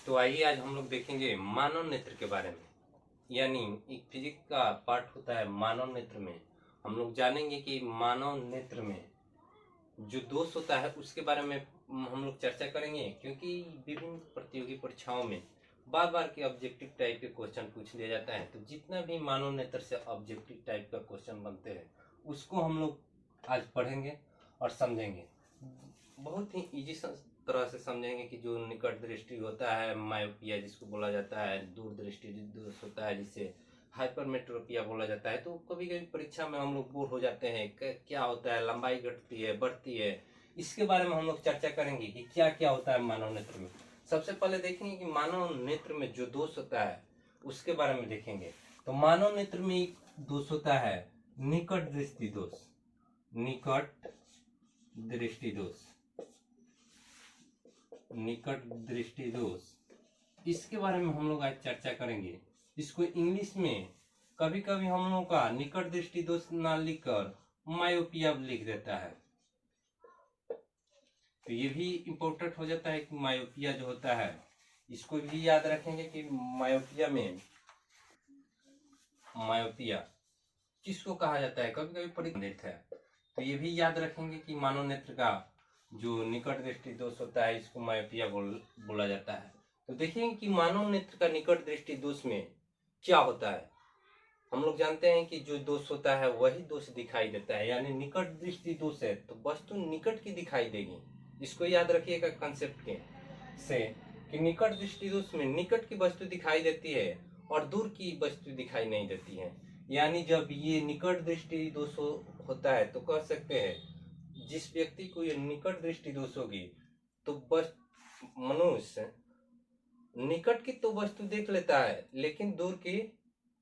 तो आइए आज हम लोग देखेंगे मानव नेत्र के बारे में। यानी एक फिजिक्स का पार्ट होता है मानव नेत्र में। हम लोग जानेंगे कि मानव नेत्र में जो दोष होता है उसके बारे में हम लोग चर्चा करेंगे, क्योंकि विभिन्न प्रतियोगी परीक्षाओं में बार बार के ऑब्जेक्टिव टाइप के क्वेश्चन पूछ लिया जाता है। तो जितना भी मानव नेत्र से ऑब्जेक्टिव टाइप का क्वेश्चन बनते हैं उसको हम लोग आज पढ़ेंगे और समझेंगे। बहुत ही इजी तरह से समझेंगे कि जो निकट दृष्टि होता है, मायोपिया जिसको बोला जाता है, दूर दृष्टि दोष होता है जिसे हाइपरमेट्रोपिया बोला जाता है। तो कभी कभी परीक्षा में हम लोग बोर हो जाते हैं, क्या होता है, लंबाई घटती है, बढ़ती है, इसके बारे में हम लोग चर्चा करेंगे कि क्या क्या होता है मानव नेत्र में। सबसे पहले देखेंगे कि मानव नेत्र में जो दोष होता है उसके बारे में देखेंगे। तो मानव नेत्र में एक दोष होता है निकट दृष्टि दोष। निकट दृष्टि दोष, निकट दृष्टि दोष, इसके बारे में हम लोग आज चर्चा करेंगे। इसको इंग्लिश में कभी कभी हम लोग का निकट दृष्टि दोष ना लिखकर मायोपिया लिख देता है। तो ये भी इम्पोर्टेंट हो जाता है कि मायोपिया जो होता है इसको भी याद रखेंगे कि मायोपिया किसको कहा जाता है, कभी कभी परिचित है। तो ये भी याद रखेंगे कि मानव नेत्र का जो निकट दृष्टि दोष होता है इसको मायोपिया बोला जाता है। तो देखेंगे कि मानव नेत्र का निकट दृष्टि दोष में क्या होता है। हम लोग जानते हैं कि जो दोष होता है वही दोष दिखाई देता है, यानी निकट दृष्टि दोष है तो वस्तु निकट की दिखाई देगी। इसको याद रखिएगा कंसेप्ट के से कि निकट दृष्टि दोष में निकट की वस्तु दिखाई देती है और दूर की वस्तु दिखाई नहीं देती है। यानी जब ये निकट दृष्टि दोष होता है तो कह सकते हैं जिस व्यक्ति को ये निकट दृष्टि दोष होगी तो बस मनुष्य निकट की तो वस्तु देख लेता है लेकिन दूर की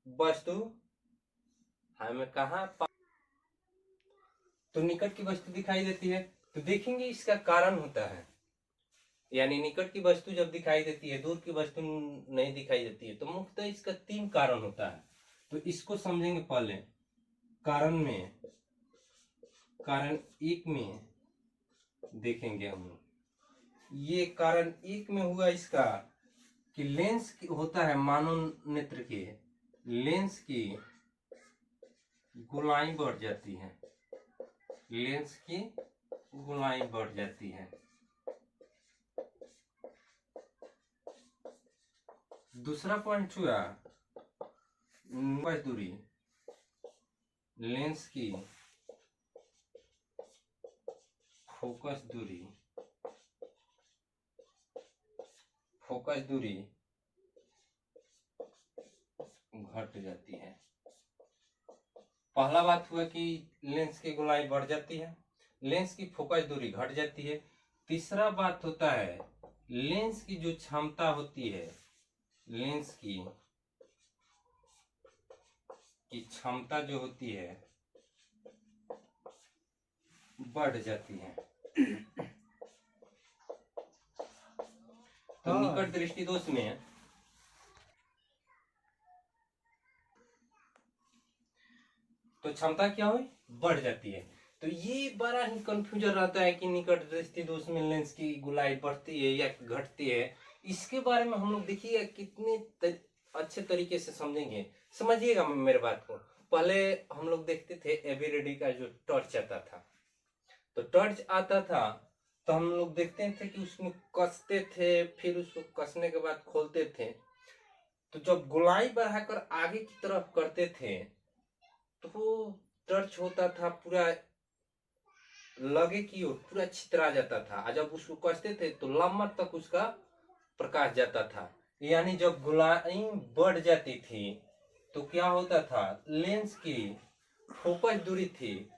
वस्तु हमें कहाँ तो निकट की वस्तु दिखाई देती है। तो देखेंगे इसका कारण होता है, यानी निकट की वस्तु जब दिखाई देती है दूर की वस्तु नहीं दिखाई देती है, तो मुख्यतः इसका 3 कारण होता है। तो इसको समझेंगे पहले। कारण एक में देखेंगे हम लोग। ये कारण एक में हुआ इसका कि लेंस होता है मानव नेत्र के, लेंस की गोलाई बढ़ जाती है, लेंस की गोलाई बढ़ जाती है। दूसरा पॉइंट हुआ फोकस दूरी, लेंस की फोकस दूरी घट जाती है। पहला बात हुआ कि लेंस की गोलाई बढ़ जाती है, लेंस की फोकस दूरी घट जाती है। तीसरा बात होता है लेंस की जो क्षमता होती है, लेंस की क्षमता जो होती है बढ़ जाती है। तो निकट दृष्टि दोष में तो क्षमता क्या हुई, बढ़ जाती है। तो ये बड़ा ही कंफ्यूजन रहता है कि निकट दृष्टि दोष में लेंस की गोलाई बढ़ती है या घटती है। इसके बारे में हम लोग देखिए कितने अच्छे तरीके से समझेंगे। समझिएगा मेरे बात को। पहले हम लोग देखते थे एवी रेडी का जो टॉर्च आता था, तो टॉर्च आता था तो हम लोग देखते थे कि उसमें कसते थे, फिर उसको कसने के बाद खोलते थे। तो जब गोलाई बढ़ाकर आगे की तरफ करते थे तो वो टॉर्च होता था पूरा लगे की ओर पूरा छितरा जाता था, और जब उसको कसते थे तो लंबा तक उसका प्रकाश जाता था। यानी जब गोलाई बढ़ जाती थी तो क्या होता था, लेंस की फोकस दूरी थी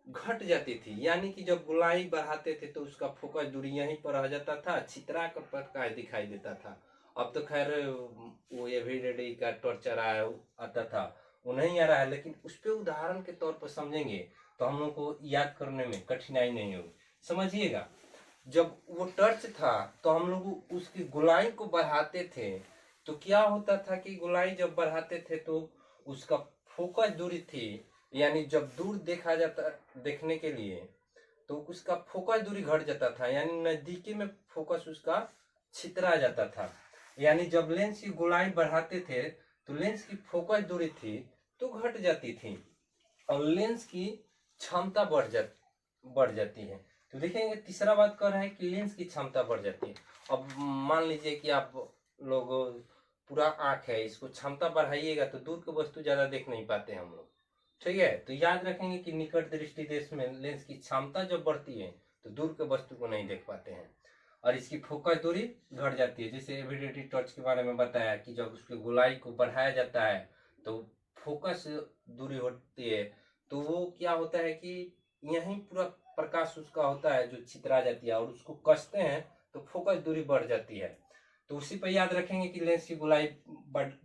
घट जाती थी। यानी कि जब गोलाई बढ़ाते थे तो उसका फोकस दूरी यहीं पर रह जाता था, छितरा कर प्रकाश दिखाई देता था। अब तो खैर वो एवरीडे का टॉर्चर आता था, वो नहीं आ रहा है, लेकिन उस पर उदाहरण के तौर पर समझेंगे तो हम लोग को याद करने में कठिनाई नहीं होगी। समझिएगा, जब वो टॉर्च था तो हम लोग उसकी गोलाई को बढ़ाते थे तो क्या होता था कि गोलाई जब बढ़ाते थे तो उसका फोकस दूरी थी, यानी जब दूर देखा जाता देखने के लिए तो उसका फोकस दूरी घट जाता था, यानी नजदीकी में फोकस उसका छितरा जाता था। यानी जब लेंस की गोलाई बढ़ाते थे तो लेंस की फोकस दूरी थी तो घट जाती थी और लेंस की क्षमता बढ़ जाती है। तो देखेंगे तीसरा बात कर रहे हैं कि लेंस की क्षमता बढ़ जाती है। अब मान लीजिए कि आप लोग पूरा आंख है, इसको क्षमता बढ़ाइएगा तो दूर की वस्तु ज्यादा देख नहीं पाते हम लोग, ठीक है। तो याद रखेंगे कि निकट दृष्टि देश में लेंस की क्षमता जब बढ़ती है तो दूर के वस्तु को नहीं देख पाते हैं और इसकी फोकस दूरी घट जाती है। जैसे एविडेटी टॉर्च के बारे में बताया कि जब उसके गोलाई को बढ़ाया जाता है तो फोकस दूरी होती है, तो वो क्या होता है कि यहीं पूरा प्रकाश उसका होता है जो छितरा जाती है और उसको कसते हैं तो फोकस दूरी बढ़ जाती है। तो उसी पर याद रखेंगे कि लेंस की गोलाई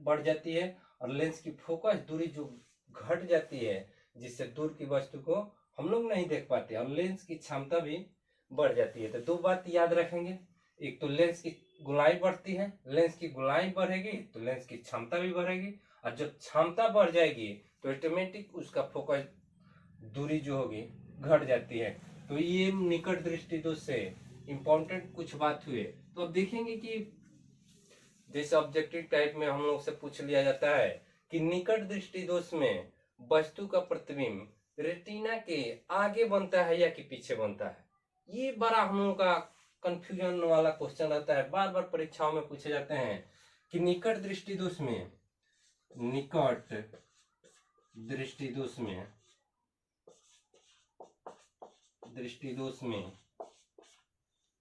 बढ़ जाती है और लेंस की फोकस दूरी जो घट जाती है जिससे दूर की वस्तु को हम लोग नहीं देख पाते और लेंस की क्षमता भी बढ़ जाती है। तो दो बात याद रखेंगे, एक तो लेंस की गोलाई बढ़ती है, लेंस की गोलाई बढ़ेगी तो लेंस की क्षमता भी बढ़ेगी और जब क्षमता बढ़ जाएगी तो ऑटोमेटिक उसका फोकस दूरी जो होगी घट जाती है। तो ये निकट दृष्टि दोष से इंपॉर्टेंट कुछ बात हुए। तो अब देखेंगे कि जैसे ऑब्जेक्टिव टाइप में हम लोग से पूछ लिया जाता है कि निकट दृष्टि दोष में वस्तु का प्रतिबिंब रेटिना के आगे बनता है या कि पीछे बनता है। ये बड़ा हम लोगों का कंफ्यूजन वाला क्वेश्चन रहता है, बार बार परीक्षाओं में पूछे जाते हैं कि निकट दृष्टि दोष में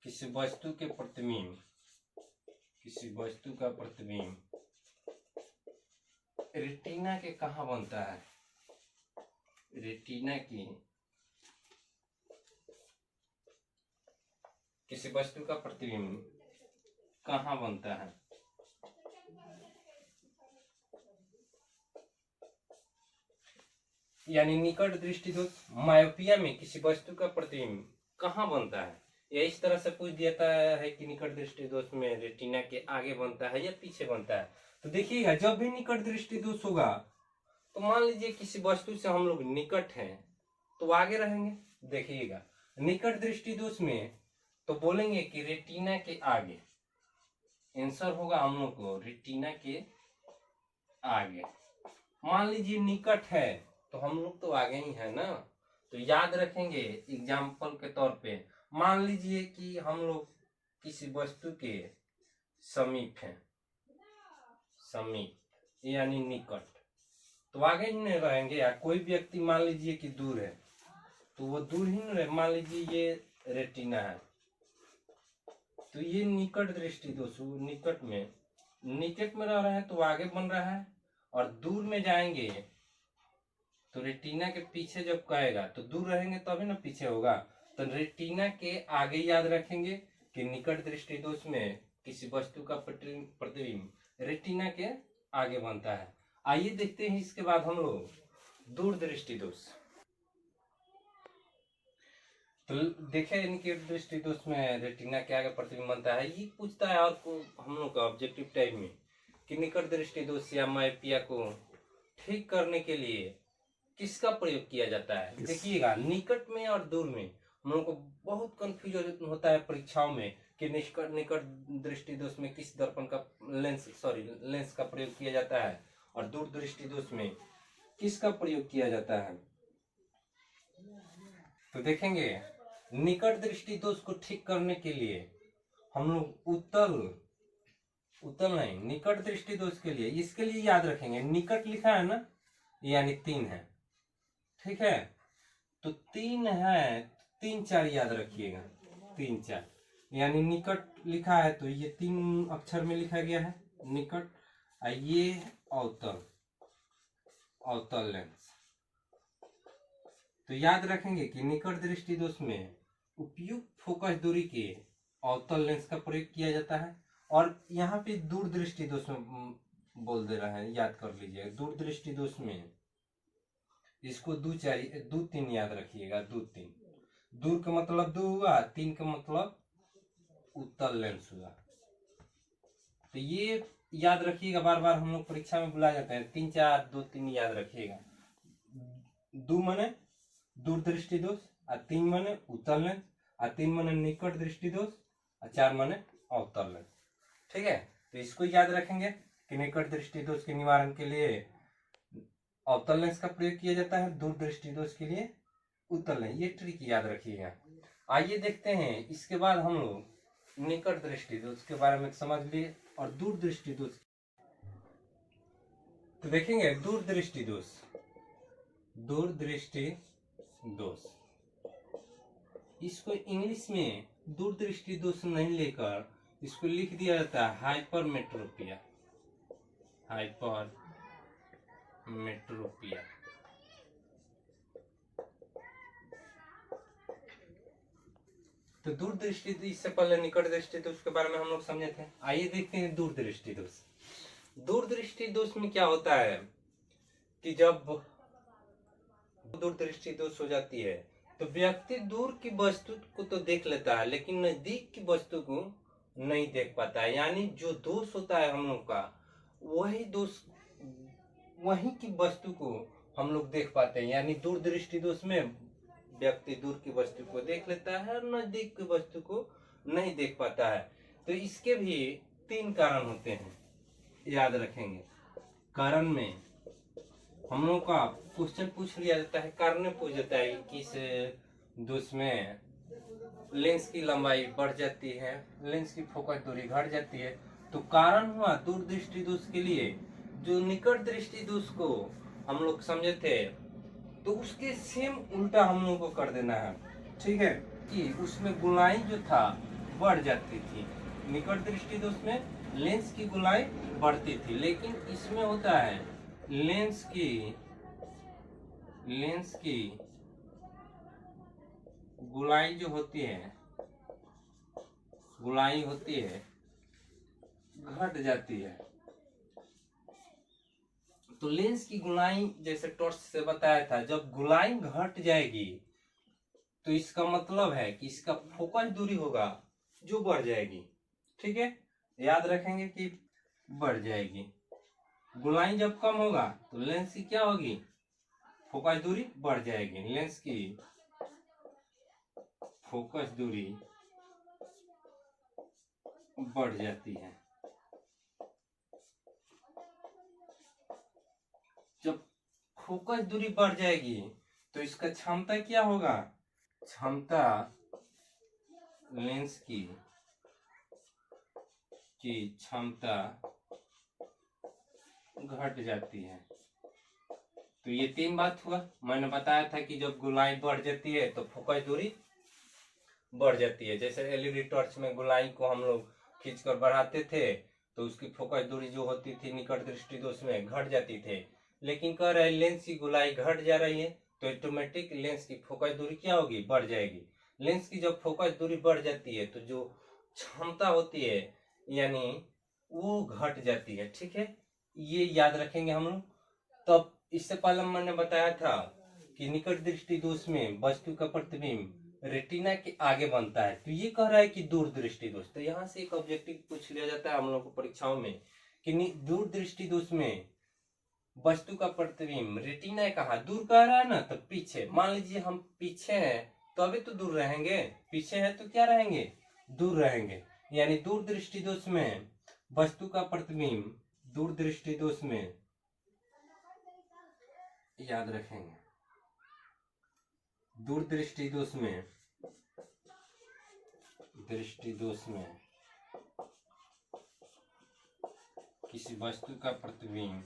किसी वस्तु का प्रतिबिंब रेटिना के कहाँ बनता है, रेटिना की किसी वस्तु का प्रतिबिंब कहाँ बनता है। यानी निकट दृष्टि दोष मायोपिया में किसी वस्तु का प्रतिबिंब कहाँ बनता है, या इस तरह से पूछ दिया है कि निकट दृष्टि दोष में रेटिना के आगे बनता है या पीछे बनता है। तो देखिएगा जब भी निकट दृष्टि दोष होगा तो मान लीजिए किसी वस्तु से हम लोग निकट हैं तो आगे रहेंगे। देखिएगा निकट दृष्टि दोष में तो बोलेंगे कि रेटिना के आगे, आंसर होगा हम लोग को रेटिना के आगे। मान लीजिए निकट है तो हम लोग तो आगे ही है ना, तो याद रखेंगे एग्जाम्पल के तौर पे मान लीजिए कि हम लोग किसी वस्तु के समीप हैं, समीप यानी निकट, तो आगे ही नहीं रहेंगे। या कोई व्यक्ति मान लीजिए कि दूर है तो वो दूर ही नहीं रहे। मान लीजिए ये रेटिना है तो ये निकट दृष्टि दोष निकट में रह रहे हैं तो आगे बन रहा है और दूर में जाएंगे तो रेटिना के पीछे जब कहेगा तो दूर रहेंगे तभी ना पीछे होगा। तो रेटिना के आगे याद रखेंगे कि निकट दृष्टि दोष में किसी वस्तु का प्रतिबिंब रेटिना के आगे बनता है। आइए देखते हैं इसके बाद हम लोग दूर दृष्टि दोष। तो देखे इनके दृष्टि दोष में रेटिना के आगे प्रतिबिंब बनता है। ये पूछता है और हम लोग का ऑब्जेक्टिव टाइप में कि निकट दृष्टि दोष या मायोपिया को ठीक करने के लिए किसका प्रयोग किया जाता है। देखिएगा निकट में और दूर में हम लोग को बहुत कंफ्यूजन होता है परीक्षाओं में कि निकट दृष्टि दोष में किस दर्पण का लेंस का प्रयोग किया जाता है और दूर दृष्टि दोष में किसका प्रयोग किया जाता है। तो देखेंगे निकट दृष्टि दोष को ठीक करने के लिए हम लोग उत्तल नहीं, निकट दृष्टि दोष के लिए इसके लिए याद रखेंगे निकट लिखा है ना यानी 3 है, ठीक है। तो 3 है, 3 4 याद रखिएगा, 3 4 यानी निकट लिखा है तो ये 3 अक्षर में लिखा गया है निकट। ये अवतल लेंस। तो याद रखेंगे कि निकट दृष्टि दोष में उपयुक्त फोकस दूरी के अवतल लेंस का प्रयोग किया जाता है। और यहाँ पे दूर दृष्टि दोष में बोल दे रहा है, याद कर लीजिए दूर दृष्टि दोष में इसको 2 3 याद रखिएगा। 2 3 दूर का मतलब 2 हुआ, 3 का मतलब उत्तल लेंस हुआ। तो ये याद रखिएगा, बार बार हम लोग परीक्षा में बुलाए जाते हैं 3 4 2 3 याद रखिएगा। 2 माने दूर दृष्टि दोष, 3 माने उत्तल लेंस, 3 माने निकट दृष्टि दोष, 4 माने अवतल लेंस, ठीक है। तो इसको याद रखेंगे कि निकट दृष्टि दोष के निवारण के लिए अवतल लेंस का प्रयोग किया जाता है, दूर दृष्टि दोष के लिए उत्तल लेंस। ये ट्रिक याद रखिएगा। आइए देखते हैं इसके बाद हम लोग निकट दृष्टि दोष के बारे में समझ लिए और दूर दृष्टि दोष। तो देखेंगे दूर दृष्टि दोष। दूर दृष्टि दोष, इसको इंग्लिश में दूर दृष्टि दोष नहीं लेकर इसको लिख दिया जाता है हाइपरमेट्रोपिया। हाइपरमेट्रोपिया। तो दूर दृष्टि, इससे पहले निकट दृष्टि दोष के बारे में हम लोग समझे थे। आइए देखते हैं दूर दृष्टि दोष। दूर दृष्टि दोष में क्या होता है कि जब दूर दृष्टि दोष हो जाती है तो व्यक्ति दूर की वस्तु को तो देख लेता है लेकिन नजदीक की वस्तु को नहीं देख पाता है। यानी जो दोष होता है हम लोग का, वही दोष, वही की वस्तु को हम लोग देख पाते हैं। यानी दूर दृष्टि दोष में व्यक्ति दूर की वस्तु को देख लेता है और नजदीक की वस्तु को नहीं देख पाता है। तो इसके भी 3 कारण होते हैं, याद रखेंगे। कारण में हम लोग का क्वेश्चन पूछ लिया जाता है, कारण में पूछ जाता है कि किस दोष में लेंस की लंबाई बढ़ जाती है, लेंस की फोकस दूरी घट जाती है। तो कारण हुआ दूर दृष्टि दोष के लिए। जो निकट दृष्टि दोष को हम लोग समझे थे, तो उसके सेम उल्टा हम लोग को कर देना है, ठीक है, कि उसमें गोलाई जो था बढ़ जाती थी। निकट दृष्टि दोष में लेंस की गोलाई बढ़ती थी, लेकिन इसमें होता है लेंस की गोलाई जो होती है, गोलाई होती है, घट जाती है। तो लेंस की गोलाई, जैसे टॉर्च से बताया था, जब गोलाई घट जाएगी तो इसका मतलब है कि इसका फोकस दूरी होगा जो बढ़ जाएगी, ठीक है। याद रखेंगे कि बढ़ जाएगी। गोलाई जब कम होगा तो लेंस की क्या होगी, फोकस दूरी बढ़ जाएगी। लेंस की फोकस दूरी बढ़ जाती है। जब फोकस दूरी बढ़ जाएगी तो इसका क्षमता क्या होगा, क्षमता लेंस की क्षमता घट जाती है। तो ये 3 बात हुआ। मैंने बताया था कि जब गोलाई बढ़ जाती है तो फोकस दूरी बढ़ जाती है। जैसे एलईडी टॉर्च में गोलाई को हम लोग खींचकर बढ़ाते थे तो उसकी फोकस दूरी जो होती थी निकट दृष्टि दोष में घट जाती थे। लेकिन कह रहे लेंस की गोलाई घट जा रही है तो ऑटोमेटिक लेंस की फोकस दूरी क्या होगी, बढ़ जाएगी। लेंस की जब फोकस दूरी बढ़ जाती है तो जो क्षमता होती है यानी वो घट जाती है, ठीक है। ये याद रखेंगे हम लोग। तब इससे पहले मैंने बताया था कि निकट दृष्टि दोष में वस्तु का प्रतिबिंब रेटिना के आगे बनता है। तो ये कह रहा है कि दूर दृष्टि दोष। तो यहाँ से एक ऑब्जेक्टिव पूछ लिया जाता है हम लोग को परीक्षाओं में कि दूर दृष्टि दोष में वस्तु का प्रतिबिंब रेटिना कहाँ दूर कह रहा है ना, तो पीछे। मान लीजिए हम पीछे हैं तो अभी तो दूर रहेंगे, पीछे है तो क्या रहेंगे, दूर रहेंगे। यानी दूर दृष्टि दोष में वस्तु का प्रतिबिंब, दूर दृष्टि दोष में, याद रखेंगे, दूर दृष्टि दोष में किसी वस्तु का प्रतिबिंब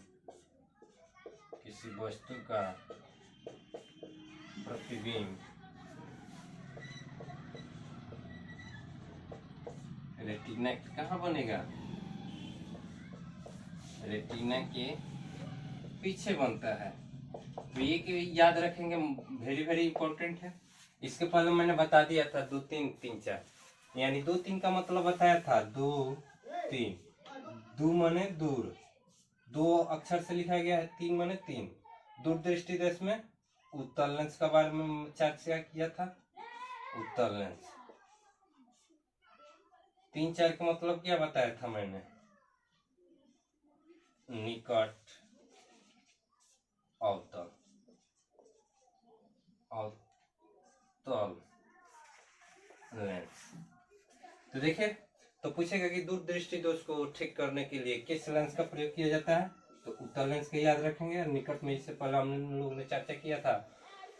रेटिना कहाँ बनेगा, रेटिना के पीछे बनता है। तो ये याद रखेंगे, वेरी वेरी इंपॉर्टेंट है। इसके पहले मैंने बता दिया था 2 3 3 4, यानी 2 3 का मतलब बताया था 2 3। 2 माने दूर, 2 अक्षर से लिखा गया है, 3 माने 3। दूर दृष्टि दोष में उत्तल लेंस का बारे में चर्चा किया था, उत्तल लेंस। 3 4 का मतलब क्या बताया था मैंने, निकट अवतल लेंस। तो देखिए तो पूछेगा कि दूरदृष्टि दोष को ठीक करने के लिए किस लेंस का प्रयोग किया जाता है, तो उत्तल लेंस का याद रखेंगे। निकट में इससे पहले हम लोगों ने चर्चा किया था।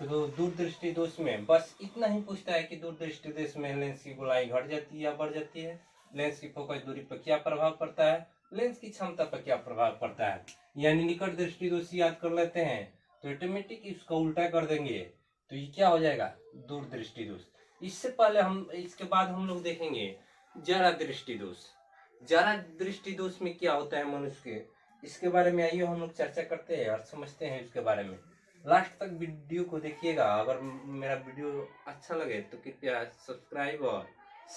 तो दूरदृष्टि दोष में बस इतना ही पूछता है कि दूरदृष्टि दोष में लेंस की गोलाई घट जाती है या बढ़ जाती है, लेंस की फोकस दूरी पर क्या प्रभाव पड़ता है, लेंस की क्षमता पर क्या प्रभाव पड़ता है। यानी निकट दृष्टि दोष याद कर लेते हैं तो ऑटोमेटिक इसका उल्टा कर देंगे, तो ये क्या हो जाएगा, दूरदृष्टि दोष। इससे पहले इसके बाद हम लोग देखेंगे जरा दृष्टि दोष। जरा दृष्टि दोष में क्या होता है मनुष्य के, इसके बारे में आइए हम लोग चर्चा करते हैं और समझते हैं इसके बारे में। लास्ट तक वीडियो को देखिएगा। अगर मेरा वीडियो अच्छा लगे तो कृपया सब्सक्राइब और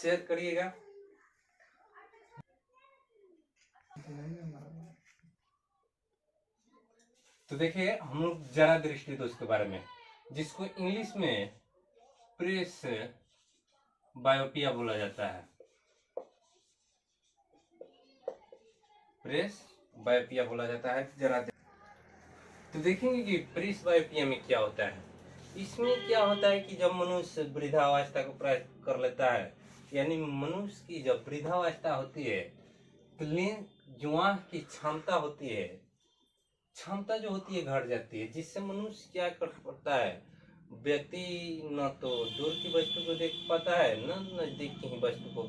शेयर करिएगा। तो देखिए हम लोग जरा दृष्टि दोष के बारे में, जिसको इंग्लिश में प्रेस बायोपिया बोला जाता है। प्रेस बायोपिया बोला जाता है जरा। तो देखेंगे कि प्रेस बायोपिया में क्या होता है। इसमें क्या होता है कि जब मनुष्य वृद्धावस्था को प्राप्त कर लेता है, यानी मनुष्य की जब वृद्धावस्था होती है तो जो आँख की क्षमता होती है, क्षमता जो होती है घट जाती है, जिससे मनुष्य क्या कर पड़ता है, व्यक्ति न तो दूर की वस्तु को देख पाता है न नजदीक की वस्तु को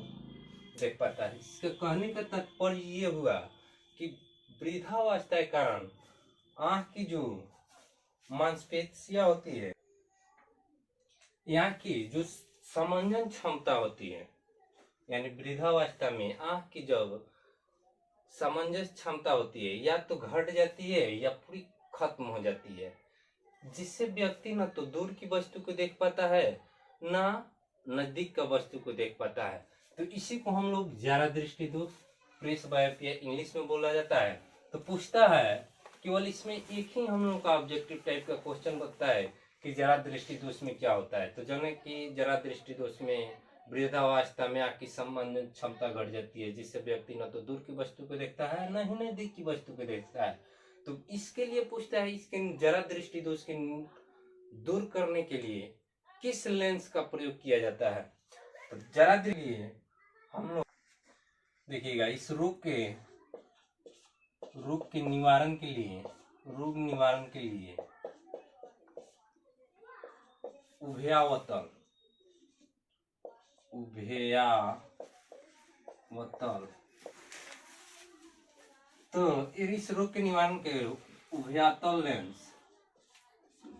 देख पाता है। इसका कहने का तात्पर्य ये हुआ कि वृद्धावस्था के कारण आँख की जो मांसपेशियां होती है, यहाँ की जो समंजन क्षमता होती है, यानी वृद्धावस्था में आँख की जब सामंजस्य क्षमता होती है या तो घट जाती है या पूरी खत्म हो जाती है, जिससे व्यक्ति न तो दूर की वस्तु को देख पाता है न नजदीक का वस्तु को देख पाता है। तो इसी को हम लोग जरा दृष्टि दोष, प्रेस बायोपिया इंग्लिश में बोला जाता है। तो पूछता है, केवल इसमें एक ही हम लोग का ऑब्जेक्टिव टाइप का क्वेश्चन बनता है कि जरा दृष्टि दोष में क्या होता है। तो जाने कि जरा दृष्टि दोष में वृद्धावस्था में आँख की संबंधित क्षमता घट जाती है, जिससे व्यक्ति न तो दूर की वस्तु को देखता है न ही नजदीक की वस्तु को देखता है। तो इसके लिए पूछता है, इसके जरा दृष्टि दोष के दूर करने के लिए किस लेंस का प्रयोग किया जाता है। तो जरा दृष्टि हम लोग देखिएगा, इस रोग के निवारण के लिए, रोग निवारण के लिए उभयावतल तो इस रोग के निवारण के उभयातल लेंस,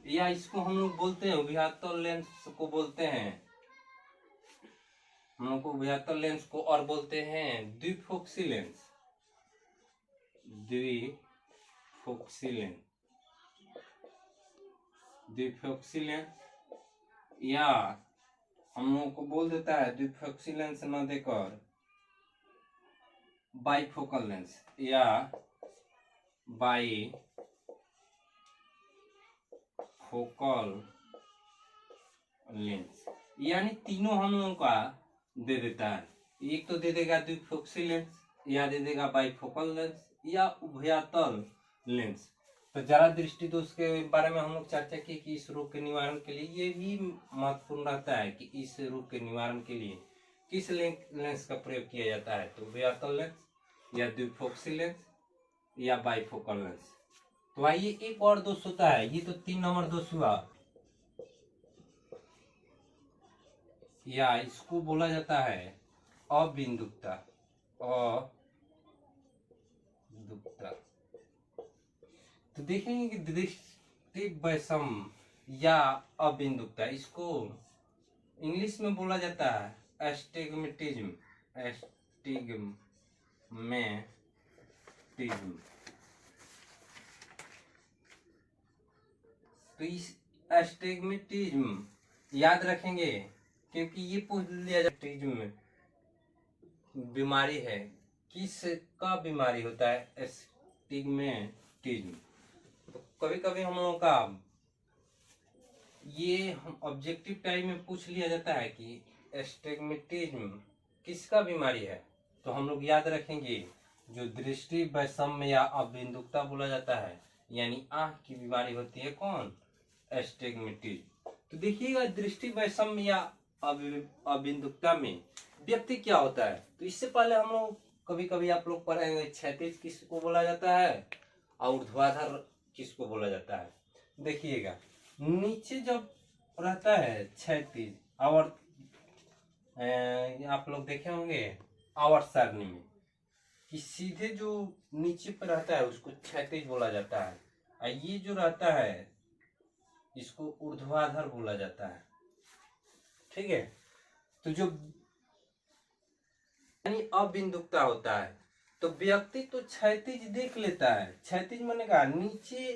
या इसको हम लोग बोलते हैं उभयातल लेंस को बोलते हैं हम लोग को उभयातल लेंस को और बोलते हैं द्विफोक्सी लेंस। द्विफोक्सी लेंस या हम लोगों को बोल देता है द्विफोक्सी लेंस न देकर बाइफोकल लेंस या बाइफोकल लेंस, यानी तीनों हम लोगों का दे देता है। एक तो दे देगा द्विफोक्सी लेंस, या दे देगा बाइफोकल लेंस या उभयातल लेंस। तो जरा दृष्टि दोष के बारे में हम लोग चर्चा की कि इस रोग के निवारण के लिए ये भी महत्वपूर्ण रहता है कि इस रोग के निवारण के लिए किस लेंस का प्रयोग किया जाता है। तो उभयातल लेंस या द्विफोक्सी लेंस या बाइफोकल लेंस। तो आइए एक और दोष होता है, ये तो 3 नंबर दोष हुआ, या इसको बोला जाता है अबिंदुकता। तो देखेंगे कि दृष्टि वैषम्य या अबिंदुकता, इसको इंग्लिश में बोला जाता है एस्टिग्मेटिज्म। तो इस एस्टिग्मेटिज्म याद रखेंगे क्योंकि ये पूछ लिया जाता है बीमारी है, किसका बीमारी होता है, एस्टिग्मेटिज्म। तो कभी कभी हम लोगों का ये हम ऑब्जेक्टिव टाइप में पूछ लिया जाता है कि एस्टिग्मेटिज्म किसका बीमारी है। तो हम लोग याद रखेंगे जो दृष्टि वैषम्य या अबिंदुकता बोला जाता है, यानी आंख की बीमारी होती है कौन, एस्टिग्मेटिज्म। तो देखिएगा दृष्टि वैषम्य या अबिंदुकता में व्यक्ति क्या होता है। तो इससे पहले हम लोग कभी कभी आप लोग पढ़ेंगे क्षैतिज किसको बोला जाता है और ऊर्ध्वाधर किसको बोला जाता है। देखिएगा, नीचे जब रहता है क्षैतिज और आप लोग देखे होंगे आवर्त सारणी में कि सीधे जो नीचे पर रहता है उसको क्षैतिज बोला जाता है, और ये जो रहता है इसको ऊर्ध्वाधर बोला जाता है। ठीक है, तो जो यानी अबिंदुकता होता है, तो व्यक्ति तो क्षैतिज देख लेता है, क्षैतिज माने का नीचे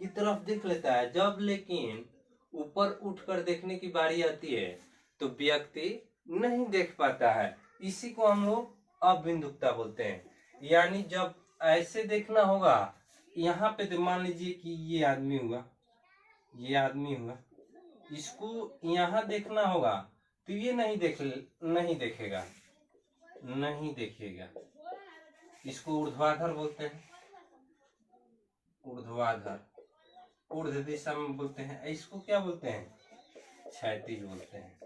की तरफ देख लेता है, जब लेकिन ऊपर उठकर देखने की बारी आती है तो व्यक्ति नहीं देख पाता है। इसी को हम लोग अबिंदुकता बोलते हैं। यानी जब ऐसे देखना होगा, यहाँ पे तो मान लीजिए कि ये आदमी हुआ, ये आदमी हुआ, इसको यहाँ देखना होगा तो ये नहीं देखेगा, नहीं देखेगा। इसको ऊर्ध्वाधर बोलते हैं, ऊर्ध्वाधर, ऊर्ध्व दिशा में बोलते हैं। इसको क्या बोलते हैं, क्षैतिज बोलते हैं।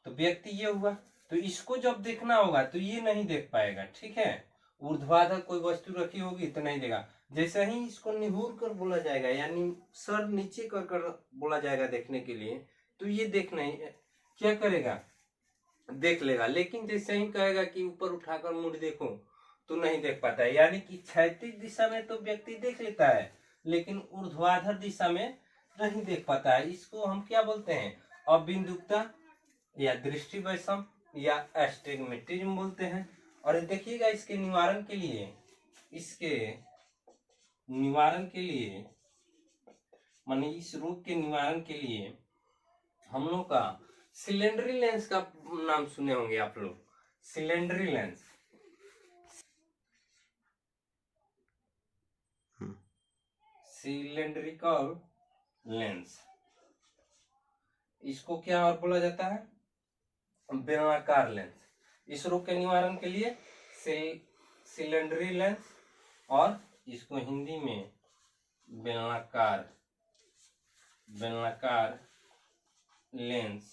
तो व्यक्ति ये हुआ, तो इसको जब देखना होगा तो ये नहीं देख पाएगा। ठीक है, ऊर्ध्वाधर कोई वस्तु रखी होगी तो नहीं देगा। जैसे ही इसको निहुर कर बोला जाएगा, यानी सर नीचे कर कर बोला जाएगा देखने के लिए, तो ये देख नहीं, क्या करेगा, देख लेगा। लेकिन जैसे ही कहेगा कि ऊपर उठाकर मुड़ देखो तो नहीं देख पाता है। यानी कि क्षैतिज दिशा में तो व्यक्ति देख लेता है, लेकिन ऊर्ध्वाधर दिशा में नहीं देख पाता है। इसको हम क्या बोलते हैं, अबिंदुकता या दृष्टि वैषम या एस्टिग्मेटिज्म बोलते हैं। और देखिएगा, इसके निवारण के लिए, इसके निवारण के लिए माने इस रोग के निवारण के लिए हम लोग का सिलेंडरी लेंस का नाम सुने होंगे आप लोग, सिलेंडरी लेंस, सिलेंड्रिकल लेंस। इसको क्या और बोला जाता है, बेलनाकार लेंस। इस रोग के निवारण के लिए सिलेंडरी लेंस और इसको हिंदी में बेलनाकार लेंस।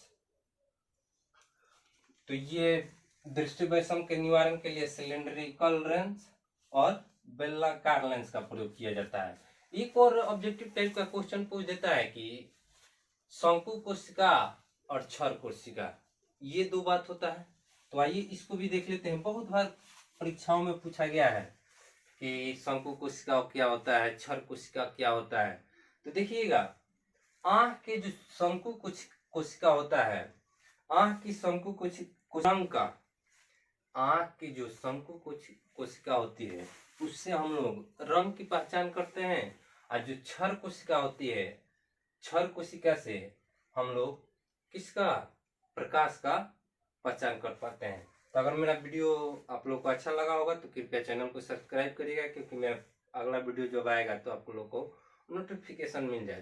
तो ये दृष्टि वैषम के निवारण के लिए सिलेंड्रिकल लेंस और बेलनाकार लेंस का प्रयोग किया जाता है। एक और ऑब्जेक्टिव टाइप का क्वेश्चन पूछ देता है कि शंकु कोशिका और क्षर कोशिका, ये दो बात होता है। तो आइए इसको भी देख लेते हैं। बहुत बार परीक्षाओं में पूछा गया है कि शंकु कोशिका क्या होता है, क्षर कोशिका क्या होता है। तो देखिएगा, आंख के जो शंकु कोशिका होता है, आंख की शंकु कोशिका, आंख की जो शंकु कोशिका होती है उससे हम लोग रंग की पहचान करते हैं, और जो क्षर कोशिका होती है, क्षर कोशिका से हम लोग किसका, प्रकाश का पहचान कर पाते हैं। तो अगर मेरा वीडियो आप लोग को अच्छा लगा होगा तो कृपया चैनल को सब्सक्राइब करिएगा, क्योंकि मेरा अगला वीडियो जब आएगा तो आप लोग को नोटिफिकेशन मिल जाए।